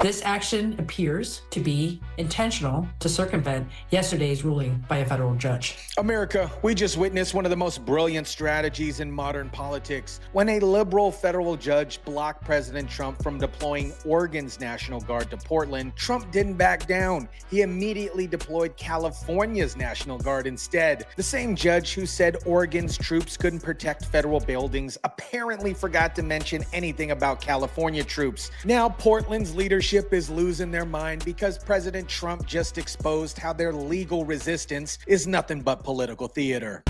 This action appears to be intentional to circumvent yesterday's ruling by a federal judge. America, we just witnessed one of the most brilliant strategies in modern politics when a liberal federal judge blocked President Trump from deploying Oregon's National Guard to Portland. Trump didn't back down. He immediately deployed California's National Guard instead. The same judge who said Oregon's troops couldn't protect federal buildings apparently forgot to mention anything about California troops. Now Portland's leadership is losing their mind because President Trump just exposed how their legal resistance is nothing but political theater.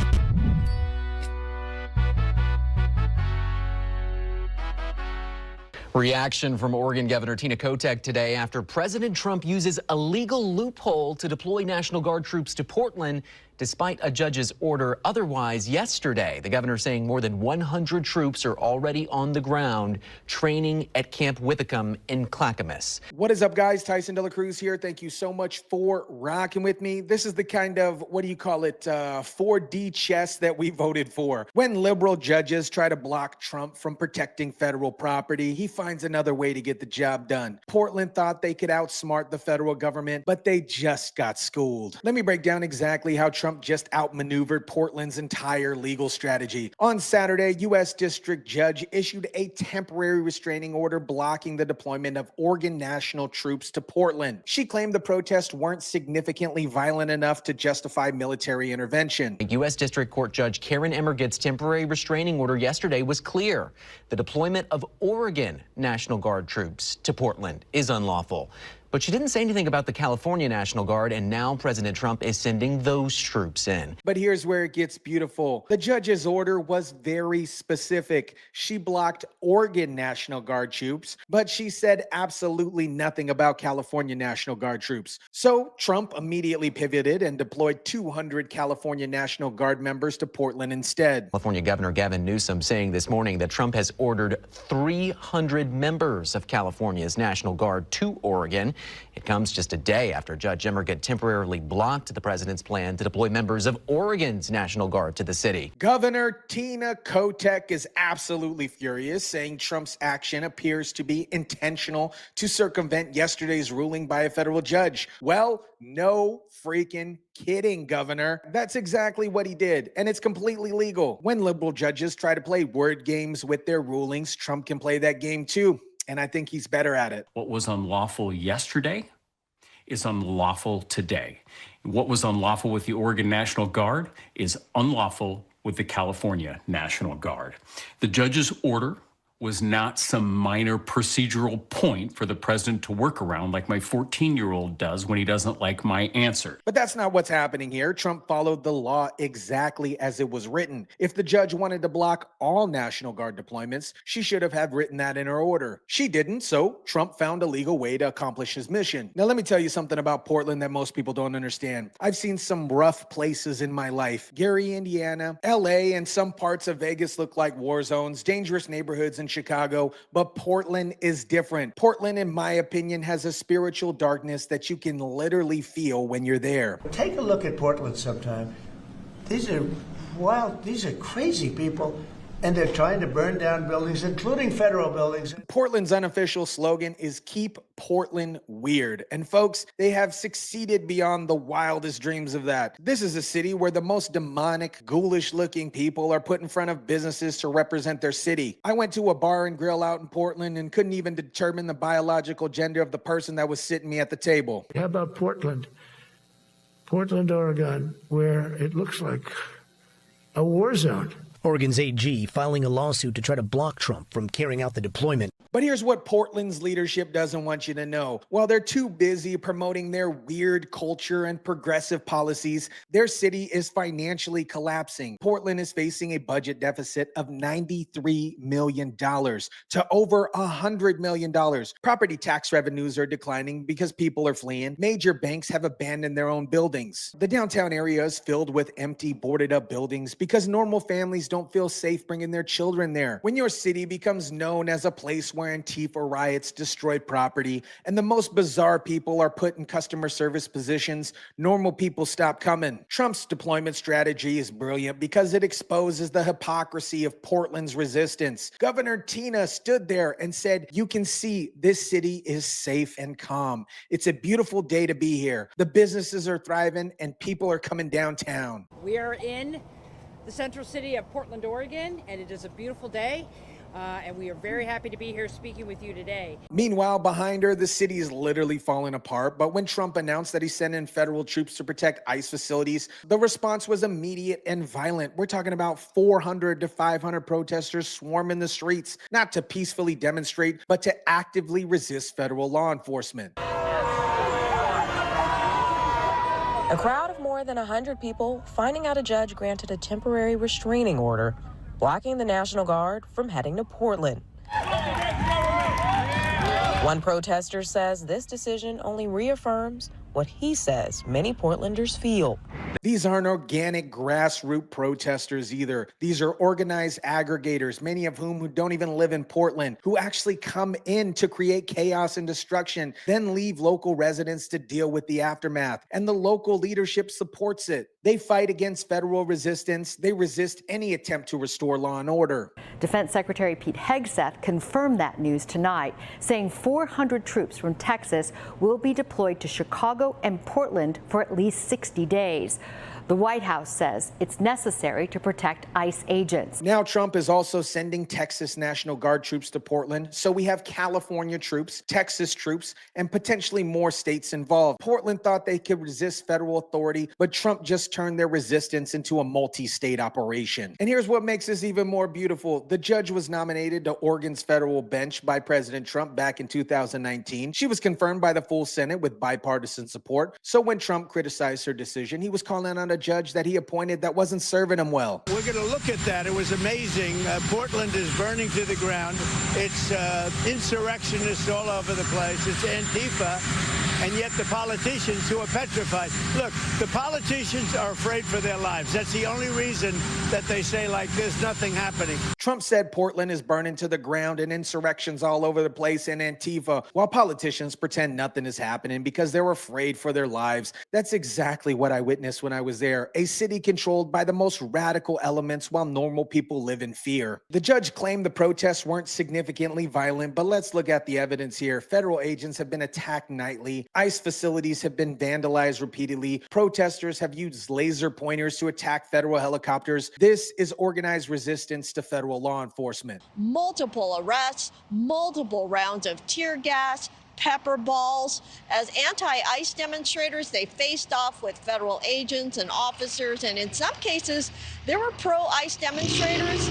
Reaction from Oregon Governor Tina Kotek today after President Trump uses a legal loophole to deploy National Guard troops to Portland despite a judge's order otherwise yesterday. The governor saying more than 100 troops are already on the ground training at Camp Withicum in Clackamas. What is up, guys? Tyson here. Thank you so much for rocking with me. This is the kind of, 4D chess that we voted for. When liberal judges try to block Trump from protecting federal property, he finds another way to get the job done. Portland thought they could outsmart the federal government, but they just got schooled. Let me break down exactly how Trump just outmaneuvered Portland's entire legal strategy. On Saturday, U.S. District Judge issued a temporary restraining order blocking the deployment of Oregon National troops to Portland. She claimed the protests weren't significantly violent enough to justify military intervention. U.S. District Court Judge Karen Emmerget's temporary restraining order yesterday was clear. The deployment of Oregon National Guard troops to Portland is unlawful. But she didn't say anything about the California National Guard, and now President Trump is sending those troops in. But here's where it gets beautiful. The judge's order was very specific. She blocked Oregon National Guard troops, but she said absolutely nothing about California National Guard troops. So Trump immediately pivoted and deployed 200 California National Guard members to Portland instead. California Governor Gavin Newsom saying this morning that Trump has ordered 300 members of California's National Guard to Oregon. It comes just a day after Judge Emmerget temporarily blocked the president's plan to deploy members of Oregon's National Guard to the city. Governor Tina Kotek is absolutely furious, saying Trump's action appears to be intentional to circumvent yesterday's ruling by a federal judge. Well, no freaking kidding, Governor. That's exactly what he did, and it's completely legal. When liberal judges try to play word games with their rulings, Trump can play that game too. And I think he's better at it. What was unlawful yesterday is unlawful today. What was unlawful with the Oregon National Guard is unlawful with the California National Guard. The judge's order was not some minor procedural point for the president to work around like my 14-year-old does when he doesn't like my answer. But that's not what's happening here. Trump followed the law exactly as it was written. If the judge wanted to block all National Guard deployments, she should have written that in her order. She didn't, so Trump found a legal way to accomplish his mission. Now, let me tell you something about Portland that most people don't understand. I've seen some rough places in my life. Gary, Indiana, LA, and some parts of Vegas look like war zones, dangerous neighborhoods, and Chicago, but Portland is different. Portland, in my opinion, has a spiritual darkness that you can literally feel when you're there. Take a look at Portland sometime. These are wild, these are crazy people, and they're trying to burn down buildings, including federal buildings. Portland's unofficial slogan is "Keep Portland Weird." And folks, they have succeeded beyond the wildest dreams of that. This is a city where the most demonic, ghoulish-looking people are put in front of businesses to represent their city. I went to a bar and grill out in Portland and couldn't even determine the biological gender of the person that was sitting me at the table. How about Portland, Oregon, where it looks like a war zone? Oregon's AG filing a lawsuit to try to block Trump from carrying out the deployment. But here's what Portland's leadership doesn't want you to know. While they're too busy promoting their weird culture and progressive policies, their city is financially collapsing. Portland is facing a budget deficit of $93 million to over $100 million. Property tax revenues are declining because people are fleeing. Major banks have abandoned their own buildings. The downtown area is filled with empty, boarded up buildings because normal families don't feel safe bringing their children there. When your city becomes known as a place where where Antifa riots destroy property and the most bizarre people are put in customer service positions, normal people stop coming. Trump's deployment strategy is brilliant because it exposes the hypocrisy of Portland's resistance. Governor Tina stood there and said, "You can see this city is safe and calm. It's a beautiful day to be here. The businesses are thriving and people are coming downtown." We are in the central city of Portland, Oregon, and it is a beautiful day. And we are very happy to be here speaking with you today. Meanwhile, behind her, the city is literally falling apart. But when Trump announced that he sent in federal troops to protect ICE facilities, the response was immediate and violent. We're talking about 400 to 500 protesters swarming the streets, not to peacefully demonstrate, but to actively resist federal law enforcement. A crowd of more than 100 people finding out a judge granted a temporary restraining order, blocking the National Guard from heading to Portland. One protester says this decision only reaffirms what he says many Portlanders feel. These aren't organic grassroots protesters either. These are organized aggregators, many of whom who don't even live in Portland, who actually come in to create chaos and destruction, then leave local residents to deal with the aftermath. And the local leadership supports it. They fight against federal resistance. They resist any attempt to restore law and order. Defense Secretary Pete Hegseth confirmed that news tonight, saying 400 troops from Texas will be deployed to Chicago and Portland for at least 60 days. The White House says it's necessary to protect ICE agents. Now Trump is also sending Texas National Guard troops to Portland, so we have California troops, Texas troops, and potentially more states involved. Portland thought they could resist federal authority, but Trump just turned their resistance into a multi-state operation. And here's what makes this even more beautiful. The judge was nominated to Oregon's federal bench by President Trump back in 2019. She was confirmed by the full Senate with bipartisan support. So when Trump criticized her decision, he was calling on a judge that he appointed that wasn't serving him well. We're going to look at that. It was amazing. Portland is burning to the ground. It's insurrectionists all over the place. It's Antifa. And yet the politicians who are petrified. Look, the politicians are afraid for their lives. That's the only reason that they say like there's nothing happening. Trump said Portland is burning to the ground and insurrections all over the place and Antifa, while politicians pretend nothing is happening because they're afraid for their lives. That's exactly what I witnessed when I was there. A city controlled by the most radical elements while normal people live in fear. The judge claimed the protests weren't significantly violent, but let's look at the evidence here. Federal agents have been attacked nightly. ICE facilities have been vandalized repeatedly. Protesters have used laser pointers to attack federal helicopters. This is organized resistance to federal law enforcement. Multiple arrests, multiple rounds of tear gas, pepper balls. As anti-ICE demonstrators, they faced off with federal agents and officers, and in some cases, there were pro-ICE demonstrators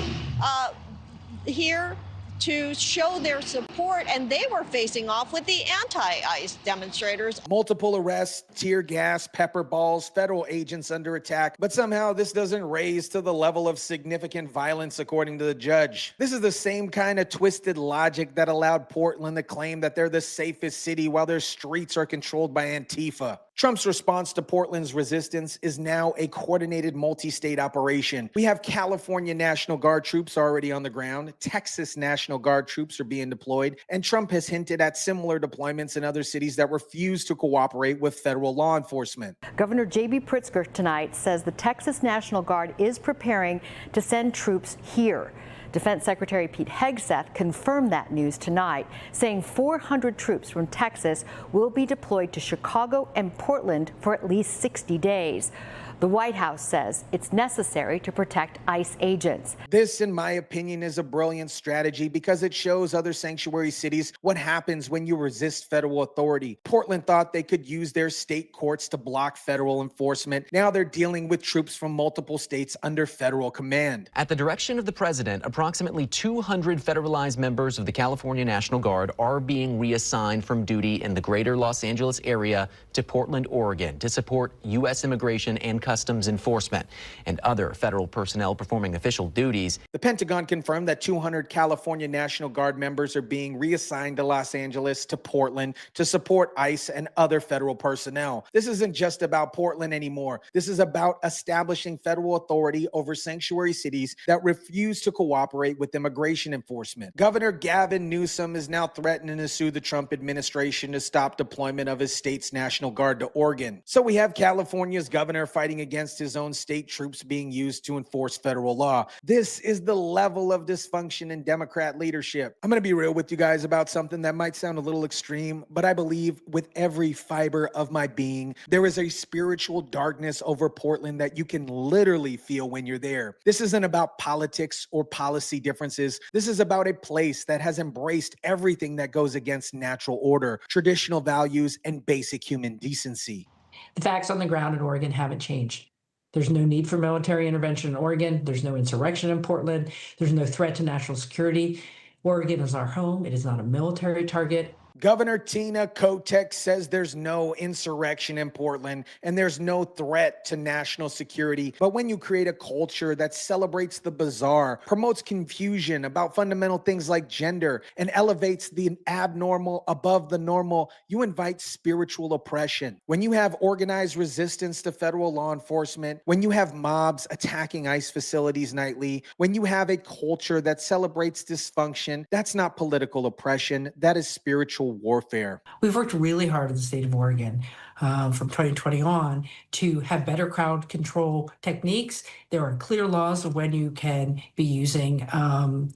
here to show their support, and they were facing off with the anti-ICE demonstrators. Multiple arrests, tear gas, pepper balls, federal agents under attack, but somehow this doesn't raise to the level of significant violence, according to the judge. This is the same kind of twisted logic that allowed Portland to claim that they're the safest city while their streets are controlled by Antifa. Trump's response to Portland's resistance is now a coordinated multi-state operation. We have California National Guard troops already on the ground. Texas National Guard troops are being deployed. And Trump has hinted at similar deployments in other cities that refuse to cooperate with federal law enforcement. Governor J.B. Pritzker tonight says the Texas National Guard is preparing to send troops here. Defense Secretary Pete Hegseth confirmed that news tonight, saying 400 troops from Texas will be deployed to Chicago and Portland for at least 60 days. The White House says it's necessary to protect ICE agents. This, in my opinion, is a brilliant strategy because it shows other sanctuary cities what happens when you resist federal authority. Portland thought they could use their state courts to block federal enforcement. Now they're dealing with troops from multiple states under federal command. At the direction of the president, approximately 200 federalized members of the California National Guard are being reassigned from duty in the greater Los Angeles area to Portland, Oregon to support U.S. immigration and customs enforcement, and other federal personnel performing official duties. The Pentagon confirmed that 200 California National Guard members are being reassigned to Los Angeles to Portland to support ICE and other federal personnel. This isn't just about Portland anymore. This is about establishing federal authority over sanctuary cities that refuse to cooperate with immigration enforcement. Governor Gavin Newsom is now threatening to sue the Trump administration to stop deployment of his state's National Guard to Oregon. So we have California's governor fighting against his own state troops being used to enforce federal law. This is the level of dysfunction in Democrat leadership. I'm going to be real with you guys about something that might sound a little extreme, but I believe with every fiber of my being, there is a spiritual darkness over Portland that you can literally feel when you're there. This isn't about politics or policy differences. This is about a place that has embraced everything that goes against natural order, traditional values, and basic human decency. The facts on the ground in Oregon haven't changed. There's no need for military intervention in Oregon. There's no insurrection in Portland. There's no threat to national security. Oregon is our home. It is not a military target. Governor Tina Kotek says there's no insurrection in Portland and there's no threat to national security. But when you create a culture that celebrates the bizarre, promotes confusion about fundamental things like gender, and elevates the abnormal above the normal, you invite spiritual oppression. When you have organized resistance to federal law enforcement, when you have mobs attacking ICE facilities nightly, when you have a culture that celebrates dysfunction, that's not political oppression, that is spiritual warfare. We've worked really hard in the state of Oregon from 2020 on to have better crowd control techniques. There are clear laws of when you can be using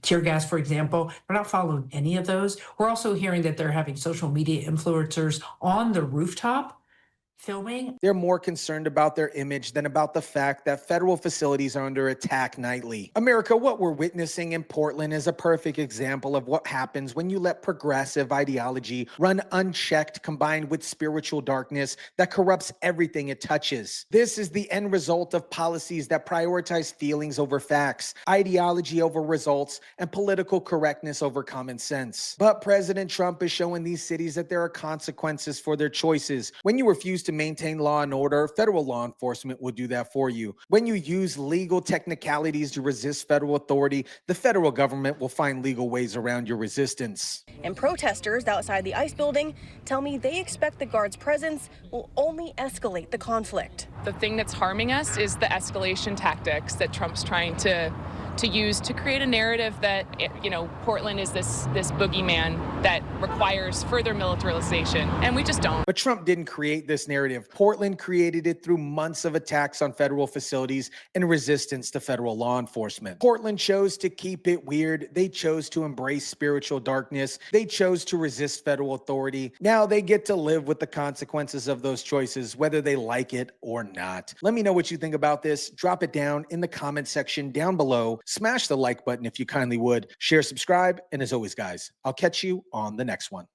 tear gas, for example. We're not following any of those. We're also hearing that they're having social media influencers on the rooftop filming. They're more concerned about their image than about the fact that federal facilities are under attack nightly. America, what we're witnessing in Portland is a perfect example of what happens when you let progressive ideology run unchecked, combined with spiritual darkness that corrupts everything it touches. This is the end result of policies that prioritize feelings over facts, ideology over results, and political correctness over common sense. But President Trump is showing these cities that there are consequences for their choices. When you refuse to maintain law and order, federal law enforcement will do that for you. When you use legal technicalities to resist federal authority, the federal government will find legal ways around your resistance. And protesters outside the ICE building tell me they expect the guards' presence will only escalate the conflict. The thing that's harming us is the escalation tactics that Trump's trying to use to create a narrative that, you know, Portland is this boogeyman that requires further militarization, and we just don't. But Trump didn't create this narrative. Portland created it through months of attacks on federal facilities and resistance to federal law enforcement. Portland chose to keep it weird. They chose to embrace spiritual darkness. They chose to resist federal authority. Now they get to live with the consequences of those choices, whether they like it or not. Let me know what you think about this. Drop it down in the comment section down below. Smash the like button if you kindly would. Share, subscribe, and as always, guys, I'll catch you on the next one.